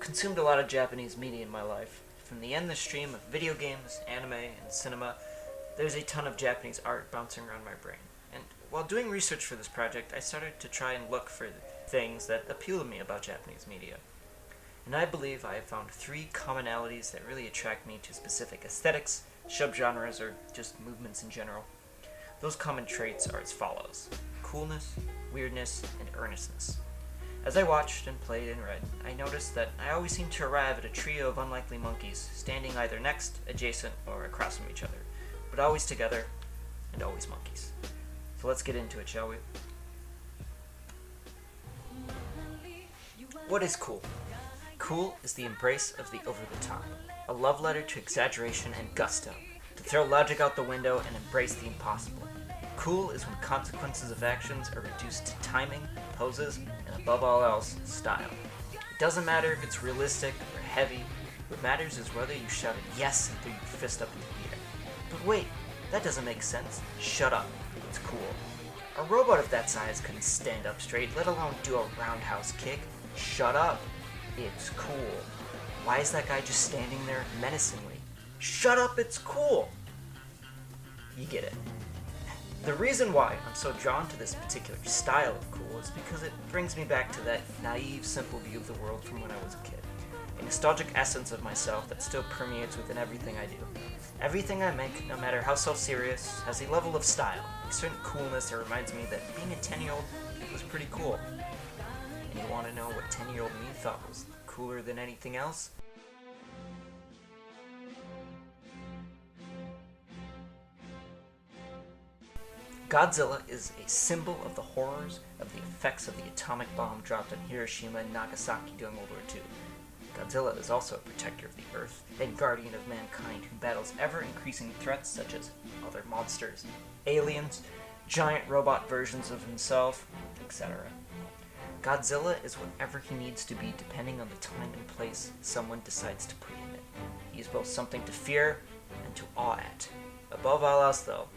consumed a lot of Japanese media in my life. From the endless stream of video games, anime, and cinema, there's a ton of Japanese art bouncing around my brain. And while doing research for this project, I started to try and look for things that appeal to me about Japanese media. And I believe I have found 3 commonalities that really attract me to specific aesthetics, subgenres, or just movements in general. Those common traits are as follows: coolness, weirdness, and earnestness. As I watched and played and read, I noticed that I always seemed to arrive at a trio of unlikely monkeys, standing either next, adjacent, or across from each other, but always together, and always monkeys. So let's get into it, shall we? What is cool? Cool is the embrace of the over-the-top, a love letter to exaggeration and gusto, to throw logic out the window and embrace the impossible. Cool is when consequences of actions are reduced to timing, poses, and above all else, style. It doesn't matter if it's realistic or heavy. What matters is whether you shout a yes and threw your fist up in the air. But wait, that doesn't make sense. Shut up. It's cool. A robot of that size couldn't stand up straight, let alone do a roundhouse kick. Shut up. It's cool. Why is that guy just standing there menacingly? Shut up, it's cool. You get it. The reason why I'm so drawn to this particular style of cool is because it brings me back to that naive, simple view of the world from when I was a kid. A nostalgic essence of myself that still permeates within everything I do. Everything I make, no matter how self-serious, has a level of style, a certain coolness that reminds me that being a 10-year-old was pretty cool. And you want to know what 10-year-old me thought was cooler than anything else? Godzilla is a symbol of the horrors of the effects of the atomic bomb dropped on Hiroshima and Nagasaki during World War II. Godzilla is also a protector of the Earth and guardian of mankind who battles ever-increasing threats such as other monsters, aliens, giant robot versions of himself, etc. Godzilla is whatever he needs to be depending on the time and place someone decides to put him in. He is both something to fear and to awe at. Above all else, though,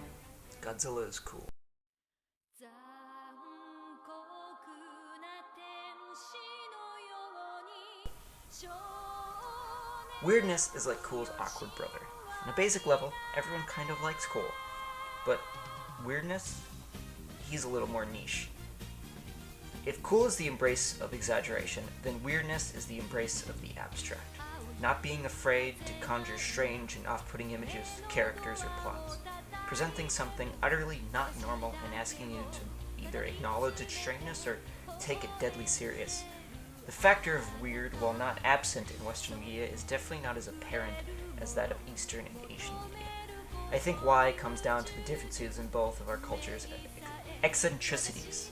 Godzilla is cool. Weirdness is like cool's awkward brother. On a basic level, everyone kind of likes cool. But weirdness, he's a little more niche. If cool is the embrace of exaggeration, then weirdness is the embrace of the abstract. Not being afraid to conjure strange and off-putting images, characters, or plots. Presenting something utterly not normal and asking you to either acknowledge its strangeness or take it deadly serious. The factor of weird, while not absent in Western media, is definitely not as apparent as that of Eastern and Asian media. I think why comes down to the differences in both of our cultures' eccentricities.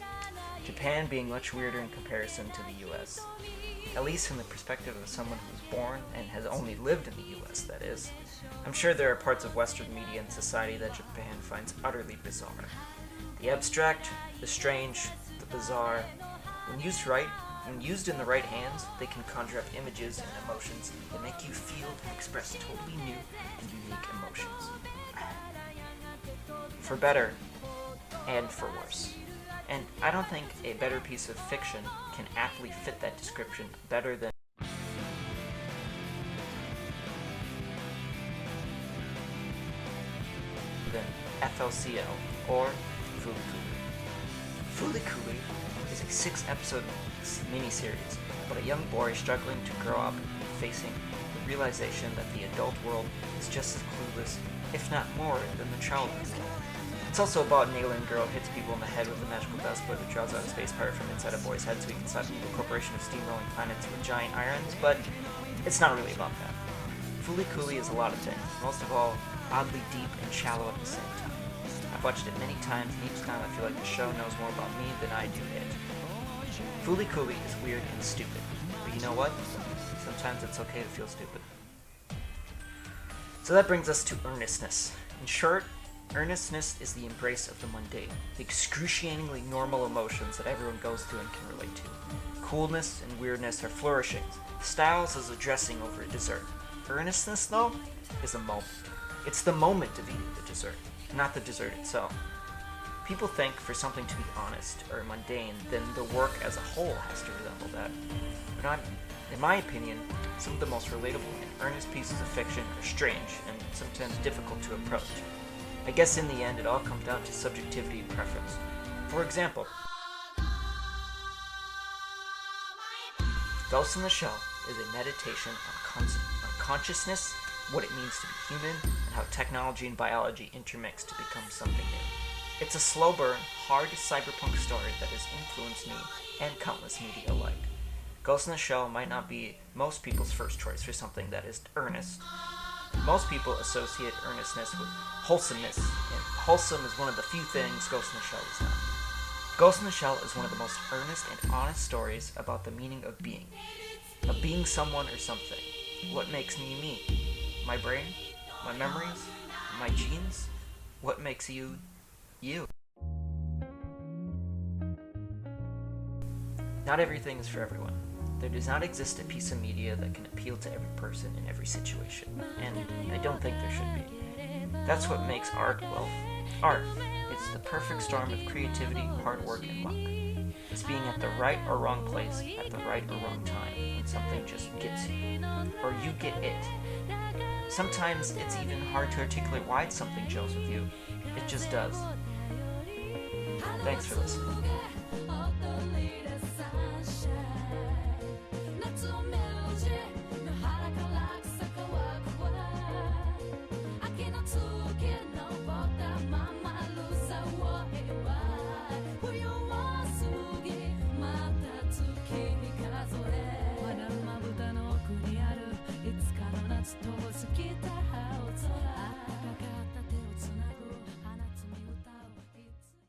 Japan being much weirder in comparison to the US. At least from the perspective of someone who was born and has only lived in the US, that is. I'm sure there are parts of Western media and society that Japan finds utterly bizarre. The abstract, the strange, the bizarre, when used in the right hands, they can conjure up images and emotions that make you feel and express totally new and unique emotions. For better and for worse. And I don't think a better piece of fiction can aptly fit that description better than FLCL, or Fulikuli. Fulikuli is a 6-episode miniseries about a young boy struggling to grow up and facing the realization that the adult world is just as clueless, if not more, than the childhood world. It's also about an alien girl who hits people in the head with a magical dustboard that draws out a space pirate from inside a boy's head so he can stop an evil corporation of steamrolling planets with giant irons, but it's not really about that. Fulikuli is a lot of things, most of all, oddly deep and shallow at the same time. I've watched it many times, and each time I feel like the show knows more about me than I do it. Fulikuli is weird and stupid, but you know what? Sometimes it's okay to feel stupid. So that brings us to earnestness. In short, earnestness is the embrace of the mundane, the excruciatingly normal emotions that everyone goes through and can relate to. Coolness and weirdness are flourishings. Styles is a dressing over a dessert. Earnestness, though, is a moment. It's the moment of eating the dessert, not the dessert itself. People think for something to be honest or mundane, then the work as a whole has to resemble that. But in my opinion, some of the most relatable and earnest pieces of fiction are strange and sometimes difficult to approach. I guess in the end, it all comes down to subjectivity and preference. For example, Ghost in the Shell is a meditation on consciousness, what it means to be human, and how technology and biology intermix to become something new. It's a slow burn, hard cyberpunk story that has influenced me and countless media alike. Ghost in the Shell might not be most people's first choice for something that is earnest. Most people associate earnestness with wholesomeness, and wholesome is one of the few things Ghost in the Shell is not. Ghost in the Shell is one of the most earnest and honest stories about the meaning of being someone or something. What makes me me? My brain? My memories? My genes? What makes you, you? Not everything is for everyone. There does not exist a piece of media that can appeal to every person in every situation, and I don't think there should be. That's what makes art, well, art. It's the perfect storm of creativity, hard work, and luck. It's being at the right or wrong place at the right or wrong time when something just gets you, or you get it. Sometimes it's even hard to articulate why something gels with you. It just does. Thanks for listening.